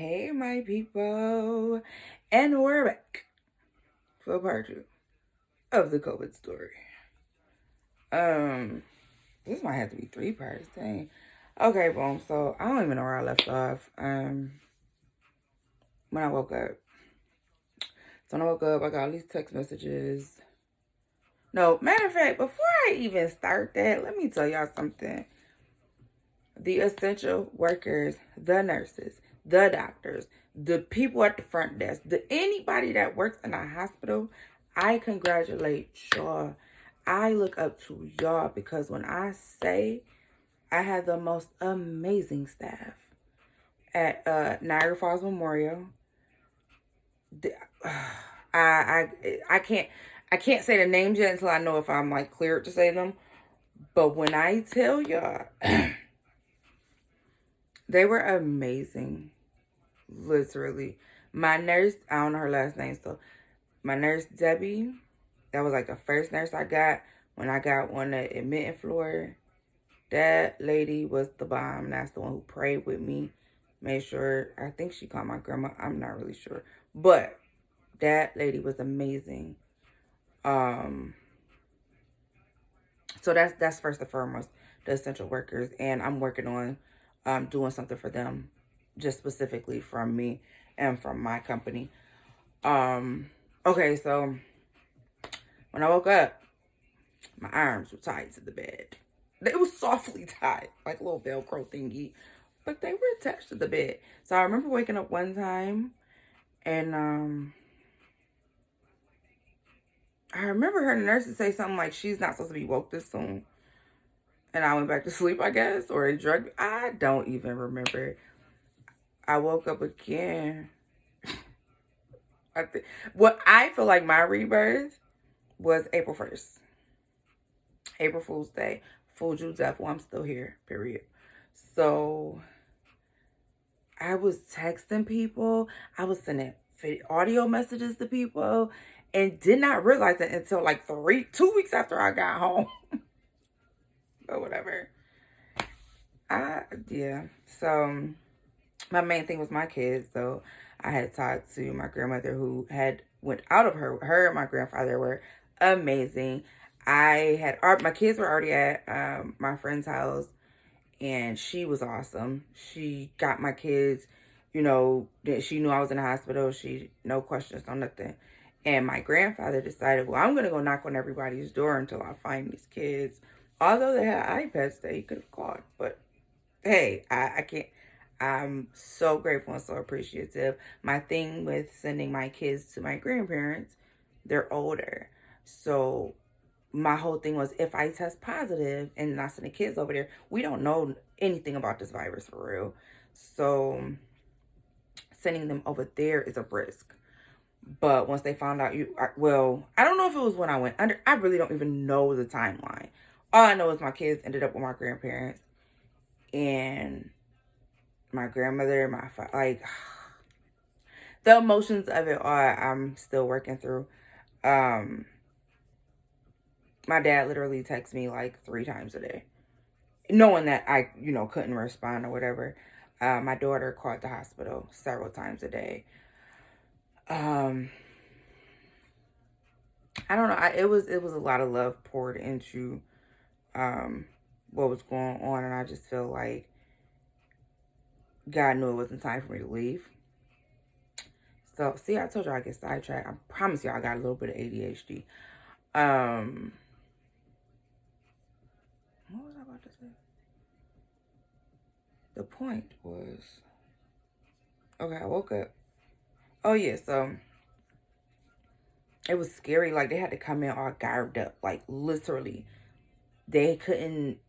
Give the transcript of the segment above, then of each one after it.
Hey, my people, and we're back for part 2 of the COVID story. Um, this might have to be 3 parts. Dang. Okay, boom. So I don't even know where I left off. When I woke up. So when I woke up, I got all these text messages. No, matter of fact, before I even start that, let me tell y'all something. The essential workers, the nurses, the doctors, the people at the front desk, anybody that works in a hospital, I congratulate y'all. I look up to y'all because when I say I had the most amazing staff at Niagara Falls Memorial, I can't say the names yet until I know if I'm like cleared to say them. But when I tell y'all, they were amazing. Literally. My nurse, I don't know her last name, so my nurse, Debbie, that was like the first nurse I got when I got on the admitting floor. That lady was the bomb. That's the one who prayed with me. Made sure, I think she called my grandma. I'm not really sure. But that lady was amazing. So that's first and foremost, the essential workers. And I'm working on doing something for them, just specifically from me and from my company. Okay, so when I woke up, my arms were tied to the bed. They were softly tied, like a little Velcro thingy, but they were attached to the bed. So I remember waking up one time, and I remember her nurse to say something like, she's not supposed to be woke this soon. And I went back to sleep, I guess, or it drugged me. I don't even remember. I woke up again. What I feel like my rebirth was April 1st. April Fool's Day. Fooled you, devil. I'm still here, period. So I was texting people. I was sending audio messages to people and did not realize it until like 2 weeks after I got home. But whatever. Yeah. So my main thing was my kids. So I had talked to my grandmother who had went out of her and my grandfather were amazing. My kids were already at my friend's house, and she was awesome. She got my kids, she knew I was in the hospital. No questions, no nothing. And my grandfather decided, well, I'm going to go knock on everybody's door until I find these kids. Although they had iPads that he could have called. But hey, I can't. I'm so grateful and so appreciative. My thing with sending my kids to my grandparents, they're older. So my whole thing was, if I test positive and I send the kids over there, we don't know anything about this virus for real. So sending them over there is a risk. But once they found out I don't know if it was when I went under. I really don't even know the timeline. All I know is my kids ended up with my grandparents and my grandmother, the emotions of it all, I'm still working through. My dad literally texts me like 3 times a day, knowing that I, couldn't respond or whatever. My daughter called the hospital several times a day. I don't know. It was a lot of love poured into what was going on, and I just feel like God knew it wasn't time for me to leave. So, see, I told you I get sidetracked. I promise you I got a little bit of ADHD. What was I about to say? The point was, okay, I woke up. Oh, yeah, so it was scary. Like, they had to come in all garbed up. Like, literally, they couldn't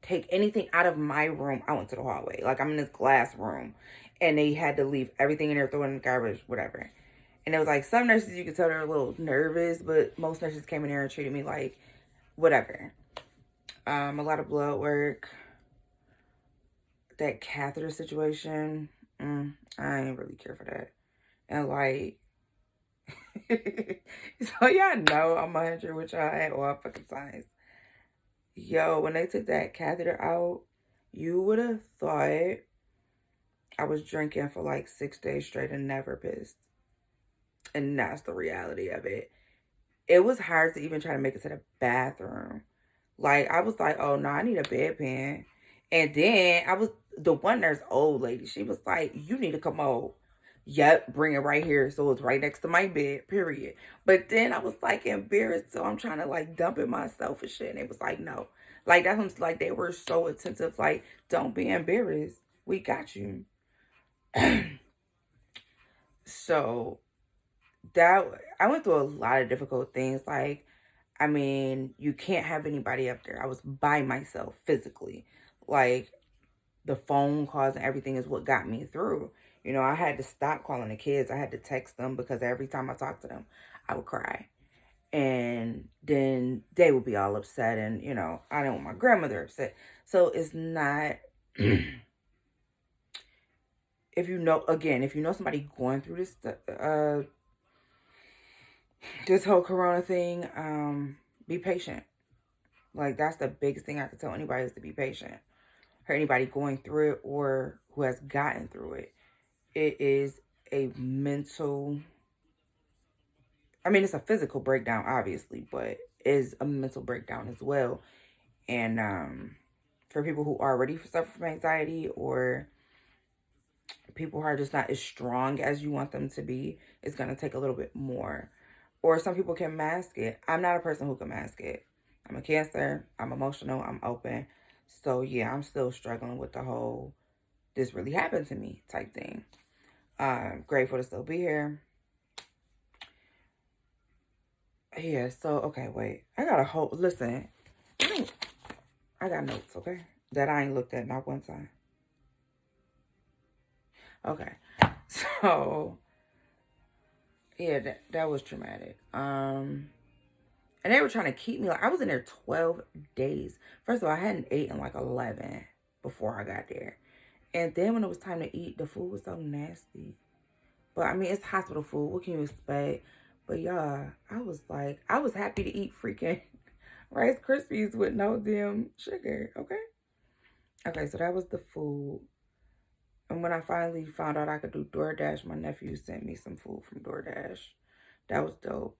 take anything out of my room. I went to the hallway. Like, I'm in this glass room. And they had to leave everything in there, throw it in the garbage, whatever. And it was like, some nurses, you could tell they're a little nervous, but most nurses came in there and treated me like whatever. A lot of blood work. That catheter situation, I ain't really care for that. And like, so y'all know I'm 100 with y'all at all fucking times. Yo, when they took that catheter out, you would have thought I was drinking for like 6 days straight and never pissed. And that's the reality of it. It was hard to even try to make it to the bathroom. Like, I was like, oh, no, I need a bedpan. And then the one nurse, old lady, she was like, you need a commode. Yep, bring it right here. So it's right next to my bed, period. But then I was like embarrassed. So I'm trying to like dump it myself and shit. And it was like, no. Like, that's when, like, they were so attentive. Like, don't be embarrassed. We got you. So that, I went through a lot of difficult things. Like, I mean, you can't have anybody up there. I was by myself physically. Like, the phone calls and everything is what got me through. You know, I had to stop calling the kids. I had to text them because every time I talked to them, I would cry. And then they would be all upset. And, you know, I don't want my grandmother upset. So it's not... if you know, again, if you know somebody going through this whole corona thing, be patient. Like, that's the biggest thing I can tell anybody, is to be patient. Or anybody going through it or who has gotten through it. It is a mental, I mean, it's a physical breakdown, obviously, but it is a mental breakdown as well. And for people who already suffer from anxiety, or people who are just not as strong as you want them to be, it's going to take a little bit more. Or some people can mask it. I'm not a person who can mask it. I'm a Cancer. I'm emotional. I'm open. So, yeah, I'm still struggling with the whole, this really happened to me type thing. Grateful to still be here. Yeah, so, okay, wait. I got a whole, listen. I got notes, okay? That I ain't looked at not one time. Okay. So, yeah, that was traumatic. And they were trying to keep me, like, I was in there 12 days. First of all, I hadn't eaten like 11 before I got there. And then when it was time to eat, the food was so nasty. But, I mean, it's hospital food. What can you expect? But, y'all, I was happy to eat freaking Rice Krispies with no damn sugar, okay? Okay, so that was the food. And when I finally found out I could do DoorDash, my nephew sent me some food from DoorDash. That was dope.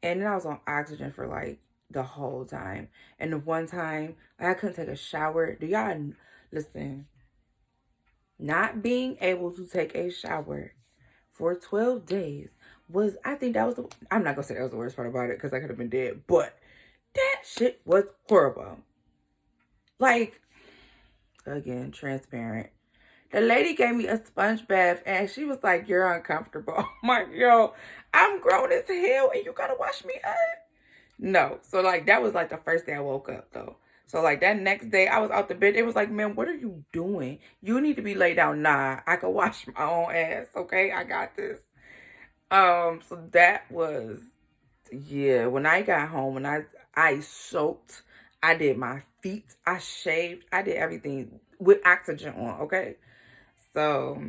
And then I was on oxygen for like the whole time. And the one time I couldn't take a shower. Do y'all listen? Not being able to take a shower for 12 days was, I think that was I'm not gonna say that was the worst part about it, because I could have been dead, but that shit was horrible. Like, again, transparent. The lady gave me a sponge bath and she was like, you're uncomfortable. I'm like, yo, I'm grown as hell and you gotta wash me up? No. So, like, that was like the first day I woke up, though. So, like, that next day I was out the bed. It was like, man, what are you doing? You need to be laid down. Nah, I can wash my own ass, okay? I got this. So that was, yeah, when I got home, when I soaked, I did my feet, I shaved, I did everything with oxygen on, okay? So,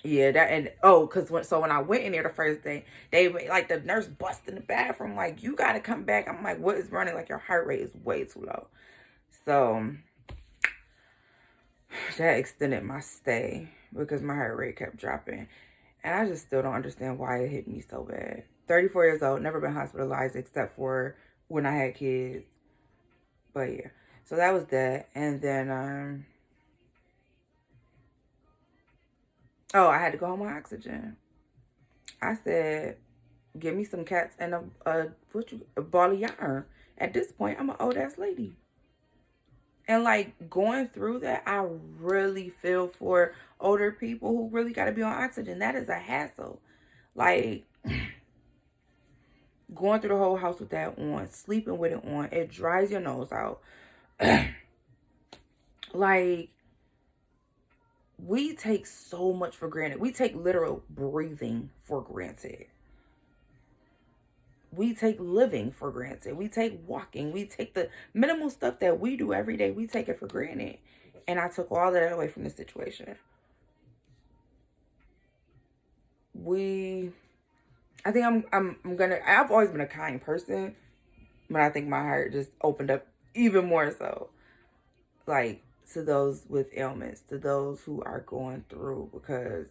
yeah, that, and, oh, because when I went in there the first day, they, like, the nurse busted in the bathroom, like, you got to come back. I'm like, what is running? Like, your heart rate is way too low. So, that extended my stay because my heart rate kept dropping. And I just still don't understand why it hit me so bad. 34 years old, never been hospitalized except for when I had kids. But, yeah. So, that was that. And then, oh, I had to go on my oxygen. I said, give me some cats and a ball of yarn. At this point, I'm an old ass lady. And like, going through that, I really feel for older people who really got to be on oxygen. That is a hassle. Like, going through the whole house with that on, sleeping with it on, it dries your nose out. Like, we take so much for granted. We take literal breathing for granted. We take living for granted. We take walking. We take the minimal stuff that we do every day. We take it for granted. And I took all that away from this situation. I think I've always been a kind person, but I think my heart just opened up even more so. Like, to those with ailments, to those who are going through, because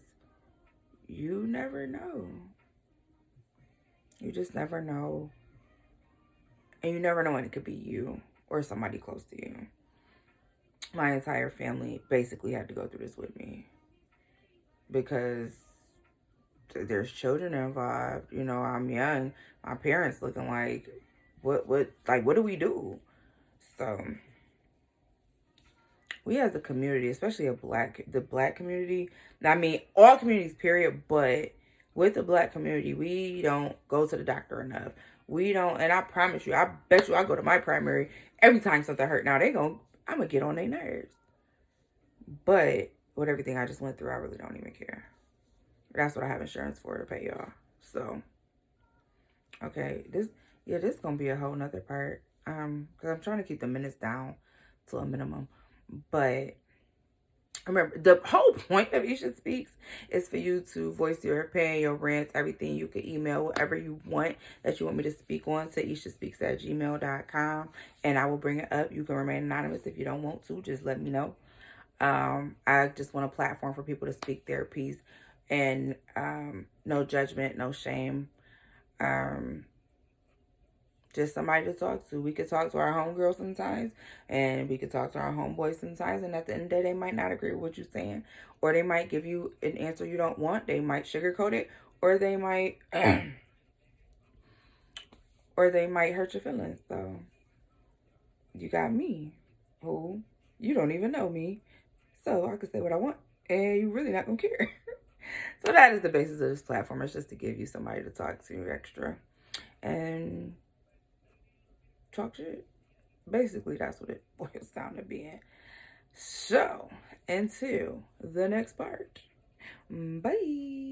you never know. You just never know. And you never know when it could be you or somebody close to you. My entire family basically had to go through this with me because there's children involved. You know, I'm young. My parents looking like, what do we do? So we as a community, especially the black community, I mean, all communities, period, but with the black community, we don't go to the doctor enough. We don't, and I promise you, I bet you I go to my primary every time something hurt. Now I'm gonna get on their nerves. But with everything I just went through, I really don't even care. That's what I have insurance for, to pay y'all. So, okay, this gonna be a whole nother part. Because I'm trying to keep the minutes down to a minimum. But remember, the whole point of Isha Speaks is for you to voice your opinion, your rants, everything. You can email whatever you want that you want me to speak on to ishaspeaks@gmail.com, and I will bring it up. You can remain anonymous if you don't want to. Just let me know. I just want a platform for people to speak their piece, and no judgment, no shame. Just somebody to talk to. We could talk to our homegirls sometimes, and we could talk to our homeboys sometimes, and at the end of the day, they might not agree with what you're saying, or they might give you an answer you don't want. They might sugarcoat it, or they might or they might hurt your feelings. So you got me, who you don't even know me, so I can say what I want, and you really not gonna care. So that is the basis of this platform. It's just to give you somebody to talk to extra and talk shit. Basically, that's what it boils down to being. So, until the next part, bye.